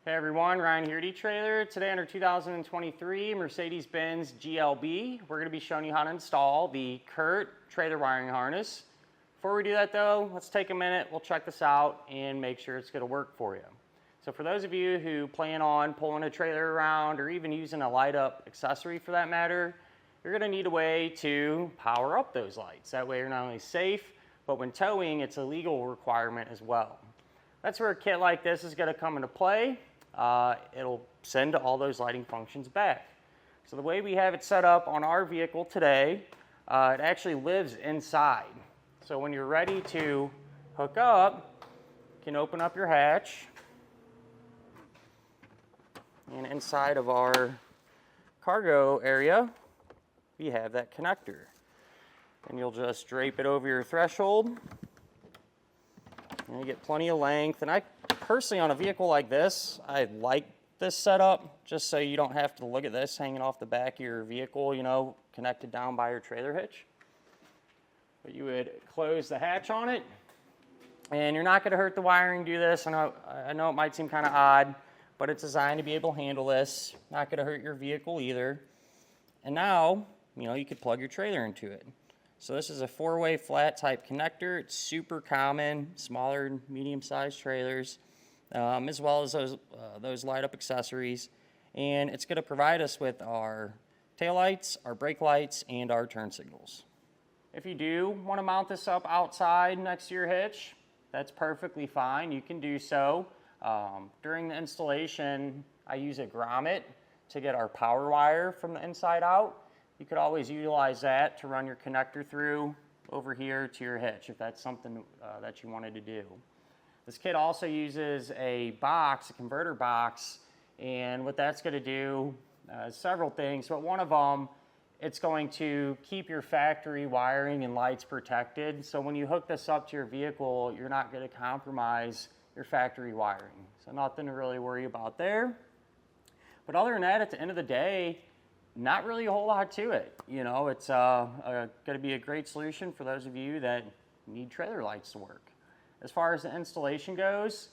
Hey everyone, Ryan here at Etrailer. Today on our 2023 Mercedes-Benz GLB, we're going to be showing you how to install the Curt trailer wiring harness. Before we do that though, let's take a minute, we'll check this out and make sure it's going to work for you. So for those of you who plan on pulling a trailer around or even using a light up accessory for that matter, you're going to need a way to power up those lights. That way you're not only safe, but when towing, it's a legal requirement as well. That's where a kit like this is going to come into play. It'll send all those lighting functions back. So the way we have it set up on our vehicle today, it actually lives inside. So when you're ready to hook up, you can open up your hatch. And inside of our cargo area, we have that connector. And you'll just drape it over your threshold. And you get plenty of length. And I personally, on a vehicle like this, I like this setup just so you don't have to look at this hanging off the back of your vehicle, you know, connected down by your trailer hitch. But you would close the hatch on it, and you're not going to hurt the wiring. Do this. I know it might seem kind of odd, but it's designed to be able to handle this. Not going to hurt your vehicle either. And now, you know, you could plug your trailer into it. So this is a 4-way flat type connector. It's super common, smaller, medium-sized trailers, as well as those light-up accessories. And it's going to provide us with our taillights, our brake lights, and our turn signals. If you do want to mount this up outside next to your hitch, that's perfectly fine. You can do so. During the installation, I use a grommet to get our power wire from the inside out. You could always utilize that to run your connector through over here to your hitch if that's something that you wanted to do. This kit also uses a box, a converter box, and what that's going to do is several things, but one of them, it's going to keep your factory wiring and lights protected. So when you hook this up to your vehicle, you're not going to compromise your factory wiring. So nothing to really worry about there. But other than that, at the end of the day, not really a whole lot to it. You know, it's going to be a great solution for those of you that need trailer lights to work. As far as the installation goes,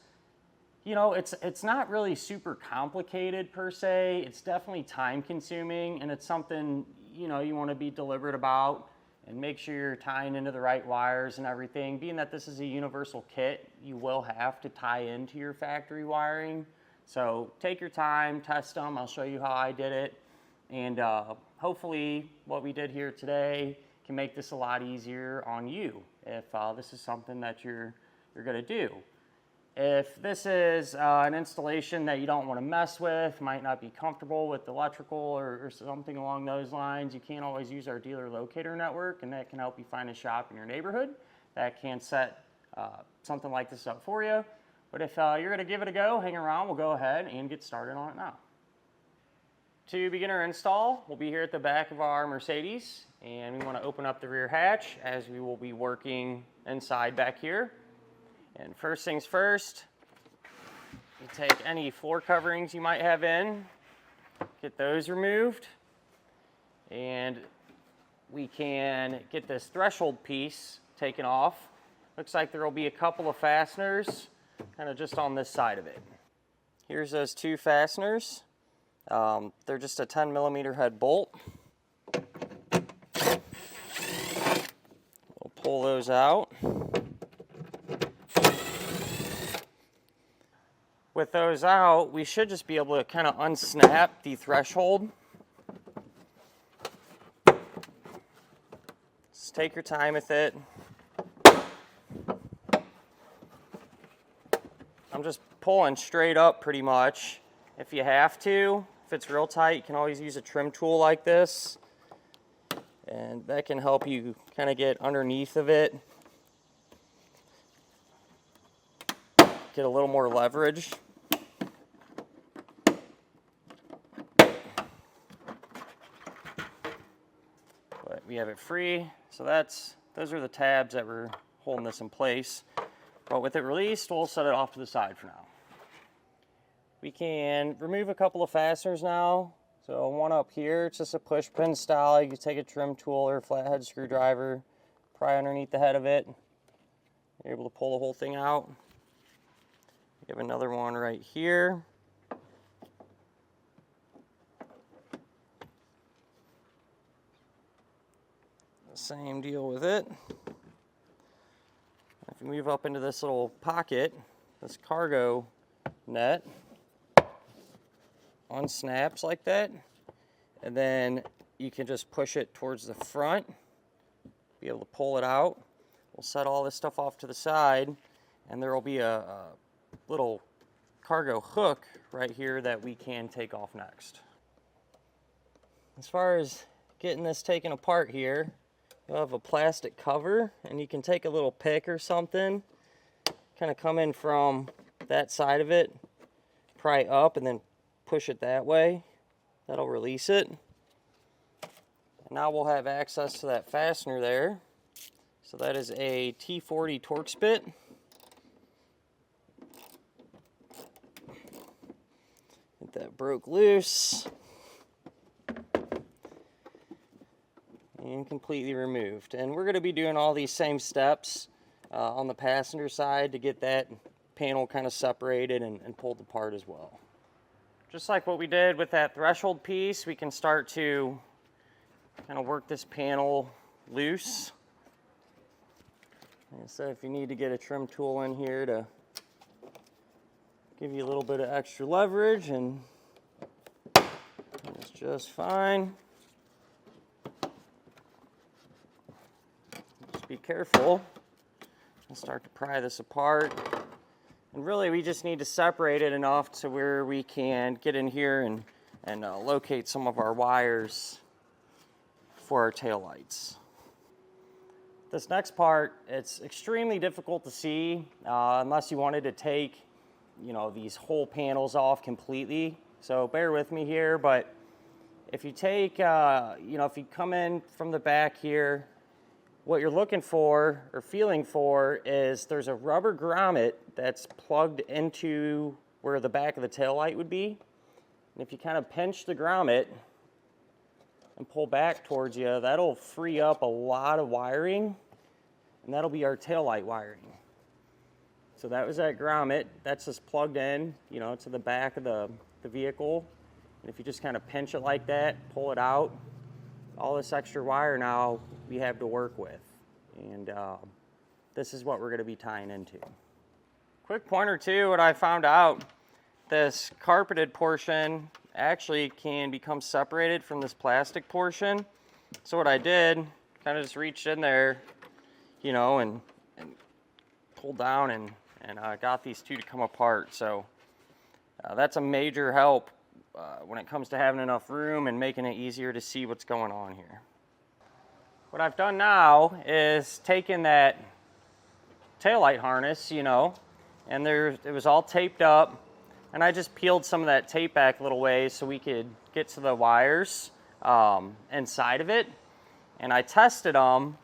you know, it's not really super complicated per se. It's definitely time consuming, and it's something, you know, you want to be deliberate about and make sure you're tying into the right wires and everything. Being that this is a universal kit, you will have to tie into your factory wiring. So take your time, test them. I'll show you how I did it. And hopefully what we did here today can make this a lot easier on you if this is something that you're going to do. If this is an installation that you don't want to mess with, might not be comfortable with electrical or something along those lines, you can always use our dealer locator network, and that can help you find a shop in your neighborhood that can set something like this up for you. But if you're going to give it a go, hang around, we'll go ahead and get started on it now. To begin our install, we'll be here at the back of our Mercedes, and we want to open up the rear hatch as we will be working inside back here. And first things first, you take any floor coverings you might have in, get those removed, and we can get this threshold piece taken off. Looks like there will be a couple of fasteners kind of just on this side of it. Here's those two fasteners. They're just a 10mm head bolt. We'll pull those out. With those out, we should just be able to kind of unsnap the threshold. Just take your time with it. I'm just pulling straight up pretty much. If you have to, if it's real tight, you can always use a trim tool like this, and that can help you kind of get underneath of it, get a little more leverage. But we have it free, so those are the tabs that were holding this in place. But with it released, we'll set it off to the side for now. We can remove a couple of fasteners now. So one up here, it's just a push pin style. You can take a trim tool or a flathead screwdriver, pry underneath the head of it. You're able to pull the whole thing out. We have another one right here. Same deal with it. If you move up into this little pocket, this cargo net unsnaps like that, and then you can just push it towards the front, be able to pull it out. We'll set all this stuff off to the side, and there will be a little cargo hook right here that we can take off next. As far as getting this taken apart here, you'll have a plastic cover, and you can take a little pick or something, kind of come in from that side of it, pry up, and then push it that way. That'll release it. And now we'll have access to that fastener there. So that is a T40 Torx bit. Get that broke loose. And completely removed. And we're going to be doing all these same steps on the passenger side to get that panel kind of separated and pulled apart as well. Just like what we did with that threshold piece, we can start to kind of work this panel loose. And so if you need to get a trim tool in here to give you a little bit of extra leverage, and it's just fine. Just be careful and start to pry this apart. And really we just need to separate it enough to where we can get in here and locate some of our wires for our taillights. This next part, it's extremely difficult to see unless you wanted to take, you know, these whole panels off completely. So bear with me here, but if you take, you know, if you come in from the back here, what you're looking for or feeling for is there's a rubber grommet that's plugged into where the back of the taillight would be. And if you kind of pinch the grommet and pull back towards you, that'll free up a lot of wiring, and that'll be our taillight wiring. So that was that grommet. That's just plugged in, you know, to the back of the vehicle. And if you just kind of pinch it like that, pull it out, all this extra wire now we have to work with. And this is what we're going to be tying into. Quick pointer too, what I found out, this carpeted portion actually can become separated from this plastic portion. So what I did, kind of just reached in there, you know, and pulled down and got these two to come apart. So that's a major help when it comes to having enough room and making it easier to see what's going on here. What I've done now is taken that taillight harness, you know, and it was all taped up, and I just peeled some of that tape back a little ways so we could get to the wires inside of it, and I tested them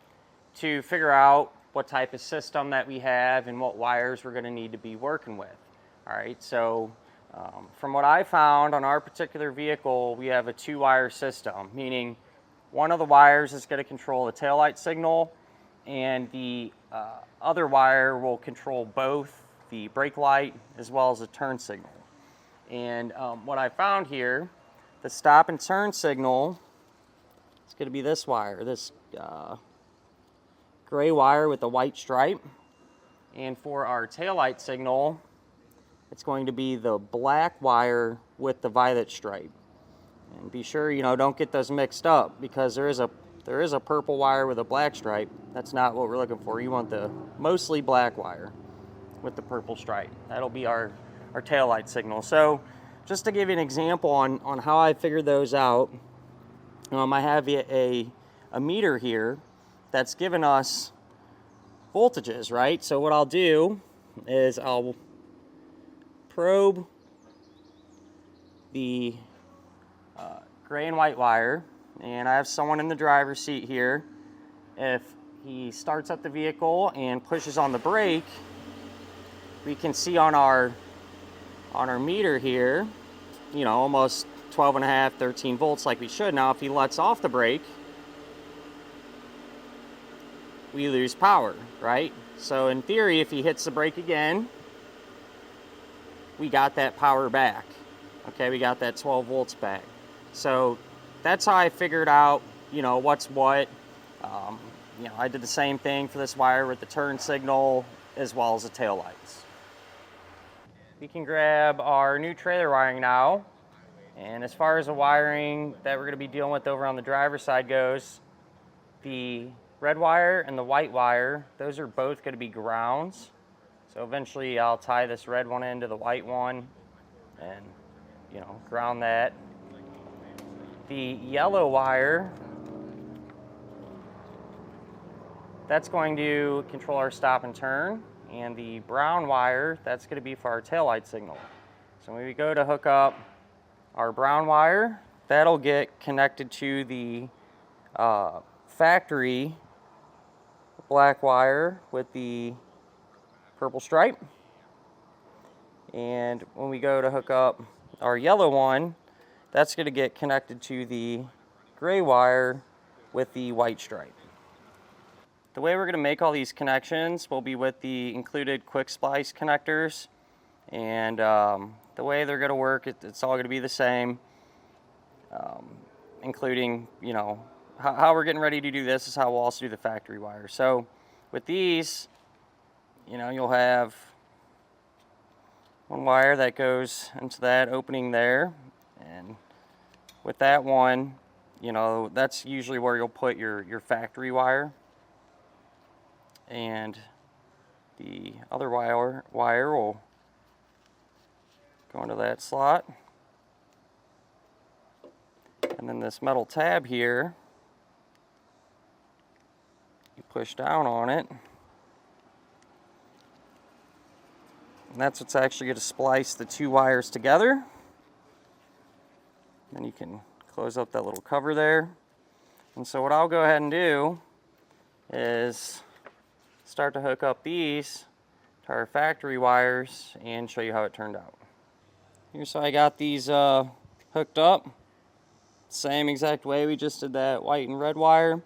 to figure out what type of system that we have and what wires we're going to need to be working with. All right, so from what I found on our particular vehicle, we have a 2-wire system, meaning one of the wires is going to control the taillight signal, and the other wire will control both the brake light as well as the turn signal. And what I found here, the stop and turn signal is going to be this wire, this gray wire with the white stripe. And for our taillight signal, it's going to be the black wire with the violet stripe. And be sure, you know, don't get those mixed up, because there is a purple wire with a black stripe. That's not what we're looking for. You want the mostly black wire with the purple stripe. That'll be our taillight signal. So just to give you an example on how I figured those out, I have a meter here that's giving us voltages, right? So what I'll do is I'll probe the gray and white wire, and I have someone in the driver's seat here. If he starts up the vehicle and pushes on the brake, we can see on our meter here, you know, almost 12.5, 13 volts like we should. Now if he lets off the brake, we lose power, right? So in theory, if he hits the brake again, we got that power back. Okay, we got that 12 volts back. So that's how I figured out, you know, what's what. You know, I did the same thing for this wire with the turn signal as well as the tail lights. We can grab our new trailer wiring now. And as far as the wiring that we're going to be dealing with over on the driver's side goes, the red wire and the white wire, those are both going to be grounds. So eventually I'll tie this red one into the white one and, you know, ground that. The yellow wire, that's going to control our stop and turn. And the brown wire, that's going to be for our taillight signal. So when we go to hook up our brown wire, that'll get connected to the factory black wire with the purple stripe. And when we go to hook up our yellow one, that's going to get connected to the gray wire with the white stripe. The way we're going to make all these connections will be with the included quick splice connectors, and the way they're going to work, it's all going to be the same, including, you know, how we're getting ready to do this is how we'll also do the factory wire. So with these, you know, you'll have one wire that goes into that opening there, and with that one, you know, that's usually where you'll put your factory wire. And the other wire will go into that slot. And then this metal tab here, you push down on it. And that's what's actually going to splice the two wires together. Then you can close up that little cover there. And so what I'll go ahead and do is start to hook up these to our factory wires and show you how it turned out. Here's how I got these hooked up. Same exact way we just did that white and red wire.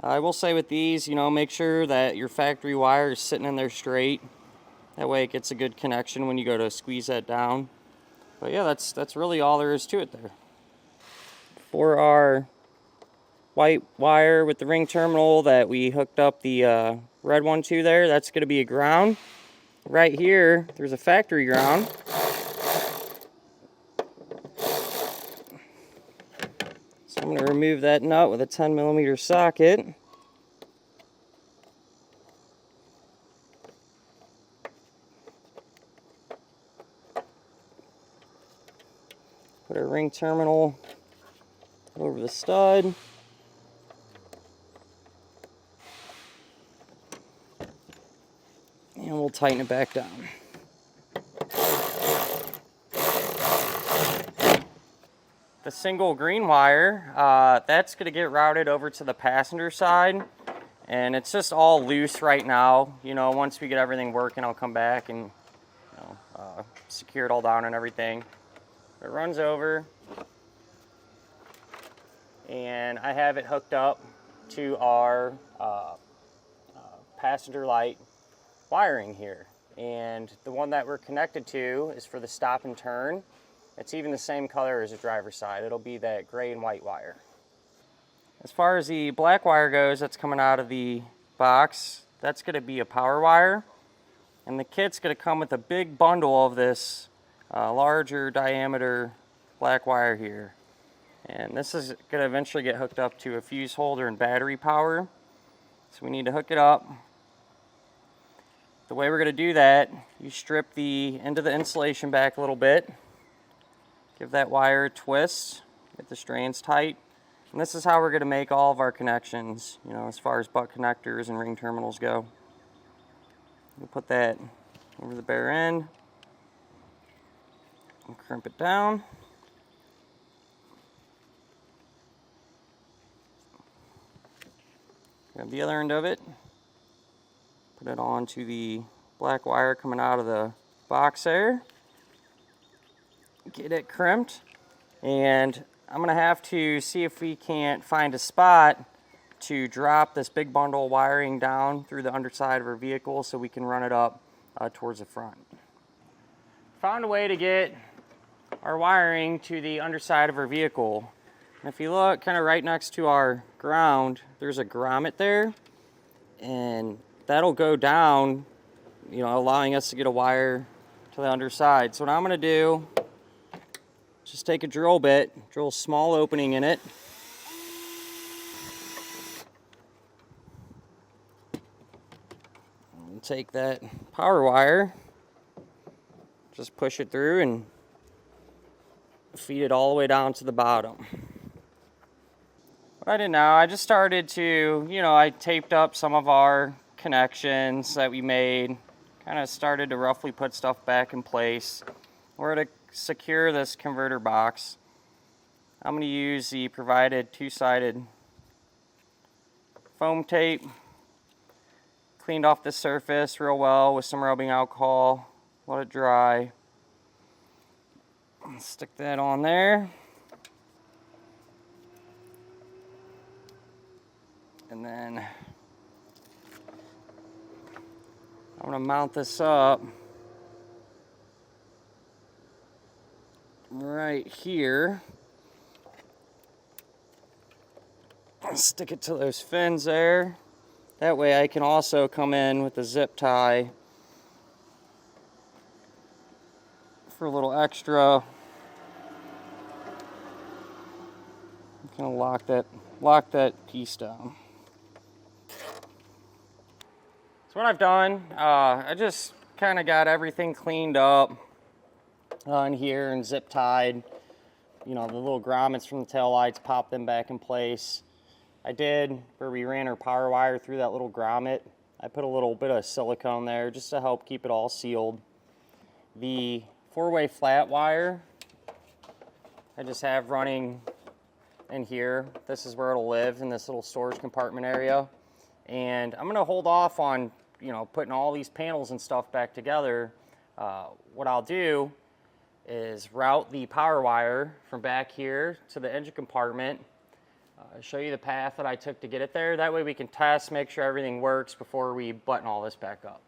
I will say with these, you know, make sure that your factory wire is sitting in there straight. That way it gets a good connection when you go to squeeze that down. But yeah, that's really all there is to it there. For our white wire with the ring terminal that we hooked up the red one to there, that's going to be a ground. Right here, there's a factory ground. So I'm going to remove that nut with a 10mm socket. Put our ring terminal over the stud. And we'll tighten it back down. The single green wire, that's going to get routed over to the passenger side. And it's just all loose right now. You know, once we get everything working, I'll come back and, you know, secure it all down and everything. It runs over. And I have it hooked up to our passenger light wiring here. And the one that we're connected to is for the stop and turn. It's even the same color as the driver's side. It'll be that gray and white wire. As far as the black wire goes, that's coming out of the box. That's going to be a power wire. And the kit's going to come with a big bundle of this larger diameter black wire here. And this is going to eventually get hooked up to a fuse holder and battery power. So we need to hook it up. The way we're going to do that, you strip the end of the insulation back a little bit. Give that wire a twist, get the strands tight. And this is how we're going to make all of our connections, you know, as far as butt connectors and ring terminals go. We'll put that over the bare end and crimp it down. Grab the other end of it, put it onto the black wire coming out of the box there. Get it crimped, and I'm going to have to see if we can't find a spot to drop this big bundle of wiring down through the underside of our vehicle so we can run it up towards the front. Found a way to get our wiring to the underside of our vehicle. And if you look kind of right next to our ground, there's a grommet there, and that'll go down, you know, allowing us to get a wire to the underside. So what I'm going to do, just take a drill bit, drill a small opening in it. And take that power wire, just push it through and feed it all the way down to the bottom. What I did now, I just started to, you know, I taped up some of our connections that we made, kind of started to roughly put stuff back in place. Or to secure this converter box, I'm going to use the provided two-sided foam tape. Cleaned off the surface real well with some rubbing alcohol, let it dry. Stick that on there. And then I'm going to mount this up right here. Stick it to those fins there. That way I can also come in with a zip tie for a little extra. I'm gonna lock that piece down. So what I've done, I just kind of got everything cleaned up in here and zip tied. You know, the little grommets from the tail lights, pop them back in place. I did, where we ran our power wire through that little grommet, I put a little bit of silicone there just to help keep it all sealed. The 4-way flat wire, I just have running in here. This is where it'll live, in this little storage compartment area. And I'm gonna hold off on, you know, putting all these panels and stuff back together. What I'll do is route the power wire from back here to the engine compartment. Show you the path that I took to get it there. That way we can test, make sure everything works before we button all this back up.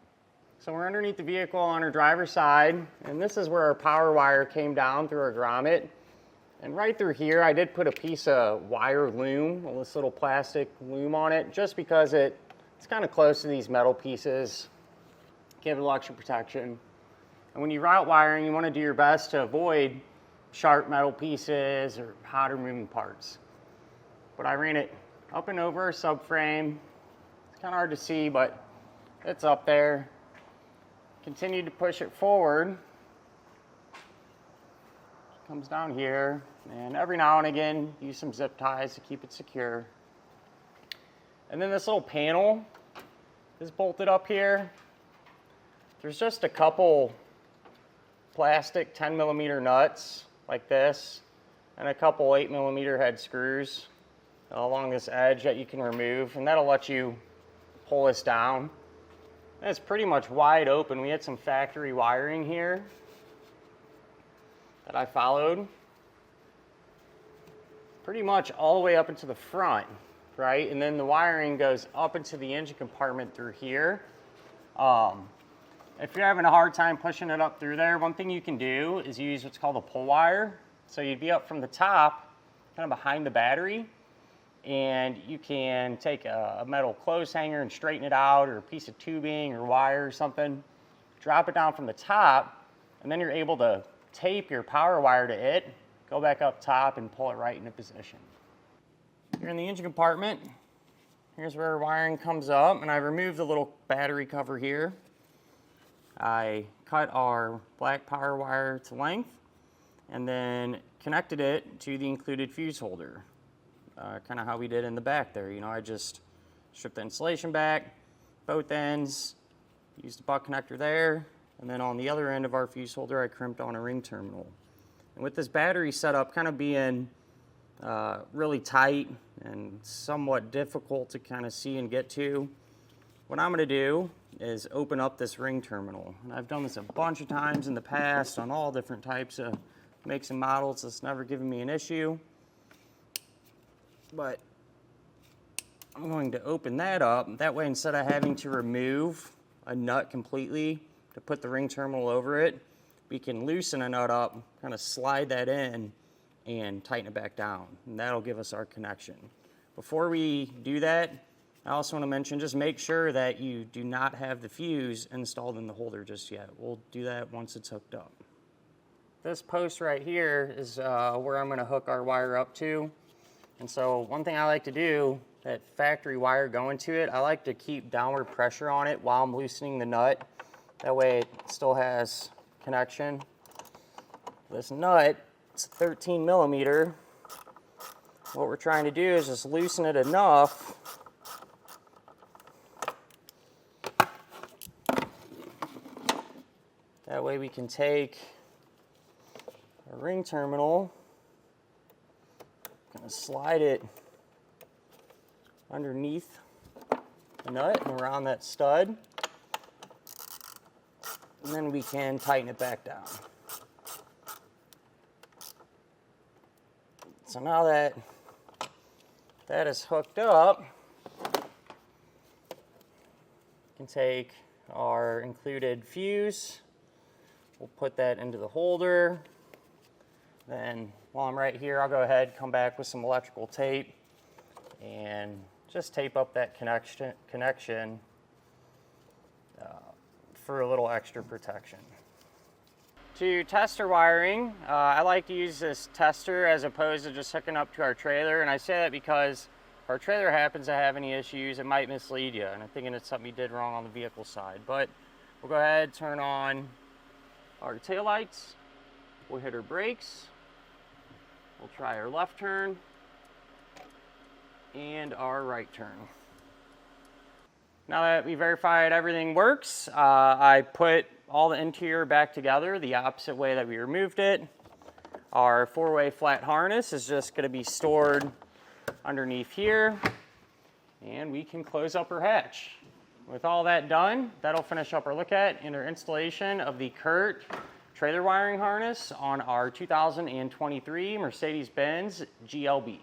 So we're underneath the vehicle on our driver's side, and this is where our power wire came down through our grommet. And right through here, I did put a piece of wire loom, this little plastic loom on it, just because it's kind of close to these metal pieces, give it extra protection. And when you route wiring, you want to do your best to avoid sharp metal pieces or hot or moving parts. But I ran it up and over a subframe. It's kind of hard to see, but it's up there. Continued to push it forward. Comes down here, and every now and again, use some zip ties to keep it secure. And then this little panel is bolted up here. There's just a couple plastic 10mm nuts like this, and a couple 8mm head screws along this edge that you can remove, and that'll let you pull this down. And it's pretty much wide open. We had some factory wiring here that I followed pretty much all the way up into the front, right? And then the wiring goes up into the engine compartment through here. If you're having a hard time pushing it up through there, one thing you can do is use what's called a pull wire. So you'd be up from the top, kind of behind the battery, and you can take a metal clothes hanger and straighten it out, or a piece of tubing or wire or something, drop it down from the top, and then you're able to tape your power wire to it, go back up top and pull it right into position. Here in the engine compartment, here's where our wiring comes up, and I removed the little battery cover here. I cut our black power wire to length and then connected it to the included fuse holder. Kind of how we did in the back there. You know, I just stripped the insulation back, both ends, used a butt connector there, and then on the other end of our fuse holder, I crimped on a ring terminal. And with this battery setup kind of being really tight and somewhat difficult to kind of see and get to, what I'm going to do is open up this ring terminal. And I've done this a bunch of times in the past on all different types of makes and models. It's never given me an issue. But I'm going to open that up. That way, instead of having to remove a nut completely to put the ring terminal over it, we can loosen a nut up, kind of slide that in, and tighten it back down, and that'll give us our connection. Before we do that, I also want to mention, just make sure that you do not have the fuse installed in the holder just yet. We'll do that once it's hooked up. This post right here is where I'm going to hook our wire up to. And so one thing I like to do, that factory wire going to it, I like to keep downward pressure on it while I'm loosening the nut. That way it still has connection. This nut, it's 13 millimeter. What we're trying to do is just loosen it enough that way we can take a ring terminal, kind of slide it underneath the nut and around that stud, and then we can tighten it back down. So now that that is hooked up, we can take our included fuse, we'll put that into the holder. Then while I'm right here, I'll go ahead, come back with some electrical tape and just tape up that connection for a little extra protection. To tester wiring, I like to use this tester as opposed to just hooking up to our trailer, and I say that because if our trailer happens to have any issues, it might mislead you, and I'm thinking it's something you did wrong on the vehicle side. But we'll go ahead, turn on our taillights, we'll hit our brakes, we'll try our left turn and our right turn. Now that we verified everything works, I put all the interior back together the opposite way that we removed it. Our 4-way flat harness is just going to be stored underneath here, and we can close up our hatch. With all that done, that'll finish up our look at and our installation of the Curt trailer wiring harness on our 2023 Mercedes-Benz GLB.